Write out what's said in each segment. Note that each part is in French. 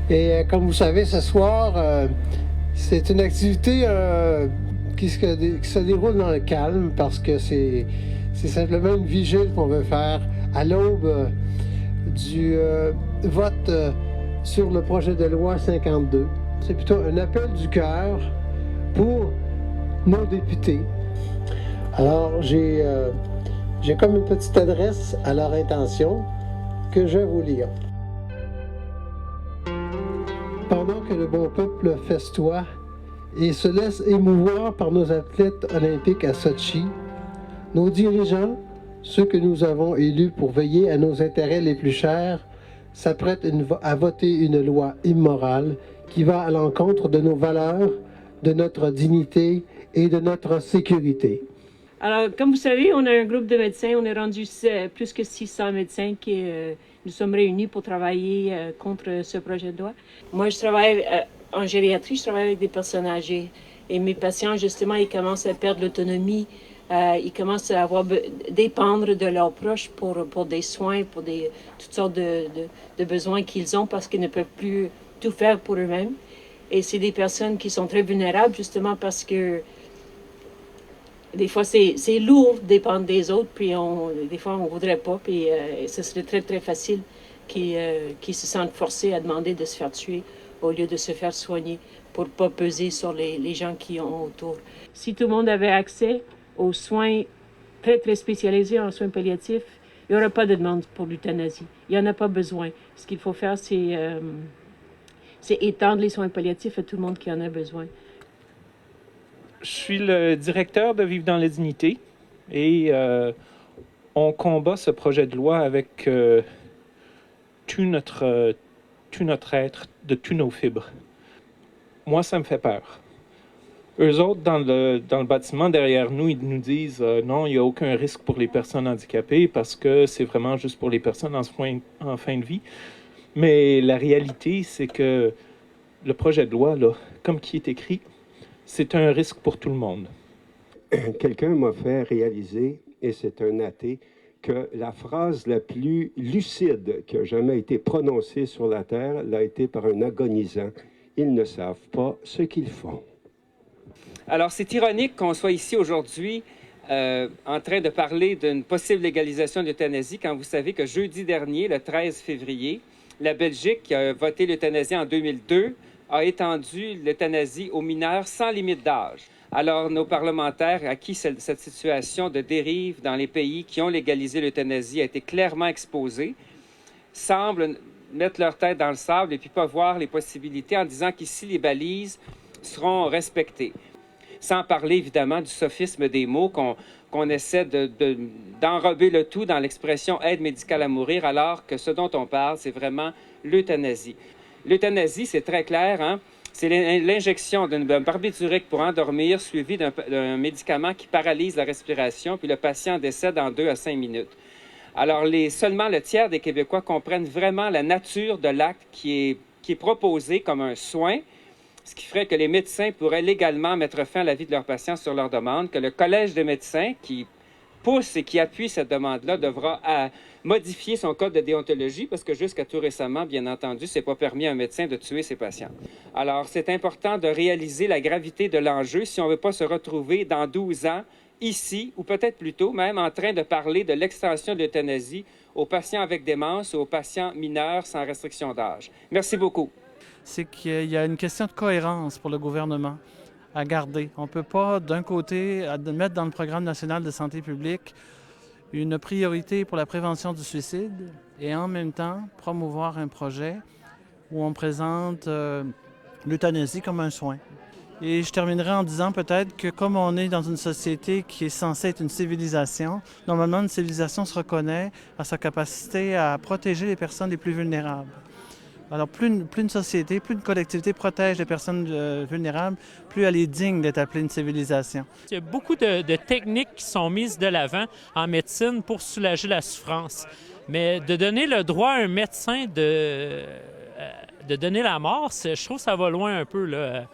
Et comme vous savez, ce soir, c'est une activité qui se déroule dans le calme parce que c'est simplement une vigile qu'on veut faire à l'aube du vote sur le projet de loi 52. C'est plutôt un appel du cœur pour nos députés. Alors, j'ai comme une petite adresse à leur intention que je vais vous lire. Pendant que le bon peuple festoie et se laisse émouvoir par nos athlètes olympiques à Sotchi, nos dirigeants, ceux que nous avons élus pour veiller à nos intérêts les plus chers, s'apprêtent à voter une loi immorale qui va à l'encontre de nos valeurs, de notre dignité et de notre sécurité. Alors, comme vous savez, on a un groupe de médecins. On est rendu plus que 600 médecins qui nous sommes réunis pour travailler contre ce projet de loi. Moi, je travaille en gériatrie, je travaille avec des personnes âgées. Et mes patients, justement, ils commencent à perdre l'autonomie. Ils commencent à dépendre de leurs proches pour des soins, pour toutes sortes de besoins qu'ils ont parce qu'ils ne peuvent plus tout faire pour eux-mêmes. Et c'est des personnes qui sont très vulnérables, justement, parce que des fois, c'est lourd de dépendre des autres, puis des fois, on ne voudrait pas, puis ce serait très, très facile qu'ils se sentent forcés à demander de se faire tuer au lieu de se faire soigner pour ne pas peser sur les gens qui ont autour. Si tout le monde avait accès aux soins très, très spécialisés en soins palliatifs, il n'y aurait pas de demande pour l'euthanasie. Il n'y en a pas besoin. Ce qu'il faut faire, c'est étendre les soins palliatifs à tout le monde qui en a besoin. Je suis le directeur de Vivre dans la dignité et on combat ce projet de loi avec tout notre être, de tous nos fibres. Moi, ça me fait peur. Eux autres, dans le bâtiment derrière nous, ils nous disent non, il n'y a aucun risque pour les personnes handicapées parce que c'est vraiment juste pour les personnes en fin de vie. Mais la réalité, c'est que le projet de loi, là, comme qui est écrit, c'est un risque pour tout le monde. Quelqu'un m'a fait réaliser, et c'est un athée, que la phrase la plus lucide qui a jamais été prononcée sur la Terre l'a été par un agonisant. Ils ne savent pas ce qu'ils font. Alors, c'est ironique qu'on soit ici aujourd'hui en train de parler d'une possible légalisation de l'euthanasie quand vous savez que jeudi dernier, le 13 février, la Belgique, qui a voté l'euthanasie en 2002, a étendu l'euthanasie aux mineurs sans limite d'âge. Alors, nos parlementaires, à qui cette situation de dérive dans les pays qui ont légalisé l'euthanasie a été clairement exposée, semblent mettre leur tête dans le sable et puis pas voir les possibilités en disant qu'ici, les balises seront respectées. Sans parler, évidemment, du sophisme des mots qu'on essaie d'enrober le tout dans l'expression « aide médicale à mourir », alors que ce dont on parle, c'est vraiment l'euthanasie. L'euthanasie, c'est très clair, hein? C'est l'injection d'un barbiturique pour endormir, suivi d'un médicament qui paralyse la respiration, puis le patient décède en 2 à 5 minutes. Alors, seulement le tiers des Québécois comprennent vraiment la nature de l'acte qui est proposé comme un soin, ce qui ferait que les médecins pourraient légalement mettre fin à la vie de leurs patients sur leur demande, que le Collège des médecins, qui pousse et qui appuie cette demande-là, devra modifier son code de déontologie parce que jusqu'à tout récemment, bien entendu, c'est pas permis à un médecin de tuer ses patients. Alors, c'est important de réaliser la gravité de l'enjeu si on ne veut pas se retrouver dans 12 ans, ici, ou peut-être plus tôt même, en train de parler de l'extension de l'euthanasie aux patients avec démence ou aux patients mineurs sans restriction d'âge. Merci beaucoup. C'est qu'il y a une question de cohérence pour le gouvernement à garder. On ne peut pas, d'un côté, mettre dans le programme national de santé publique une priorité pour la prévention du suicide et en même temps promouvoir un projet où on présente l'euthanasie comme un soin. Et je terminerai en disant peut-être que comme on est dans une société qui est censée être une civilisation, normalement une civilisation se reconnaît à sa capacité à protéger les personnes les plus vulnérables. Alors, plus une société, plus une collectivité protège les personnes vulnérables, plus elle est digne d'être appelée une civilisation. Il y a beaucoup de techniques qui sont mises de l'avant en médecine pour soulager la souffrance. Mais de donner le droit à un médecin de donner la mort, je trouve que ça va loin un peu, là.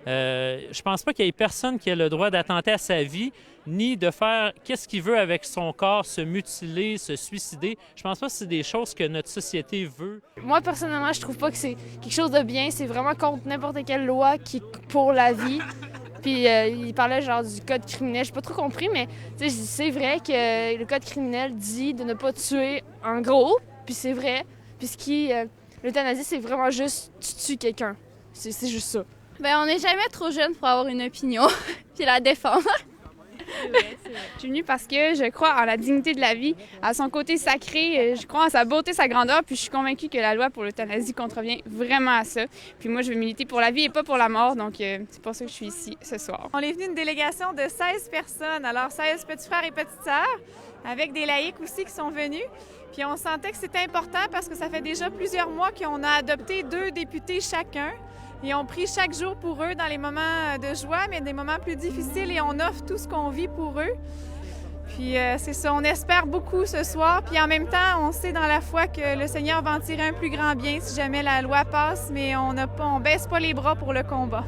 Je pense pas qu'il y ait personne qui ait le droit d'attenter à sa vie, ni de faire qu'est-ce qu'il veut avec son corps, se mutiler, se suicider. Je pense pas que c'est des choses que notre société veut. Moi, personnellement, je trouve pas que c'est quelque chose de bien. C'est vraiment contre n'importe quelle loi qui est pour la vie. Puis il parlait genre du code criminel. J'ai pas trop compris, mais c'est vrai que le code criminel dit de ne pas tuer en gros. Puis c'est vrai. Puis l'euthanasie, c'est vraiment juste tu tues quelqu'un. C'est juste ça. Ben, on n'est jamais trop jeune pour avoir une opinion puis la défendre. C'est vrai. Je suis venue parce que je crois en la dignité de la vie, à son côté sacré, je crois en sa beauté, sa grandeur, puis je suis convaincue que la loi pour l'euthanasie contrevient vraiment à ça. Puis moi, je veux militer pour la vie et pas pour la mort, donc c'est pour ça que je suis ici ce soir. On est venu une délégation de 16 personnes, alors 16 petits frères et petites sœurs, avec des laïcs aussi qui sont venus. Puis on sentait que c'était important parce que ça fait déjà plusieurs mois qu'on a adopté 2 députés chacun. Et on prie chaque jour pour eux dans les moments de joie, mais des moments plus difficiles, et on offre tout ce qu'on vit pour eux. Puis c'est ça, on espère beaucoup ce soir. Puis en même temps, on sait dans la foi que le Seigneur va en tirer un plus grand bien si jamais la loi passe, mais on baisse pas les bras pour le combat.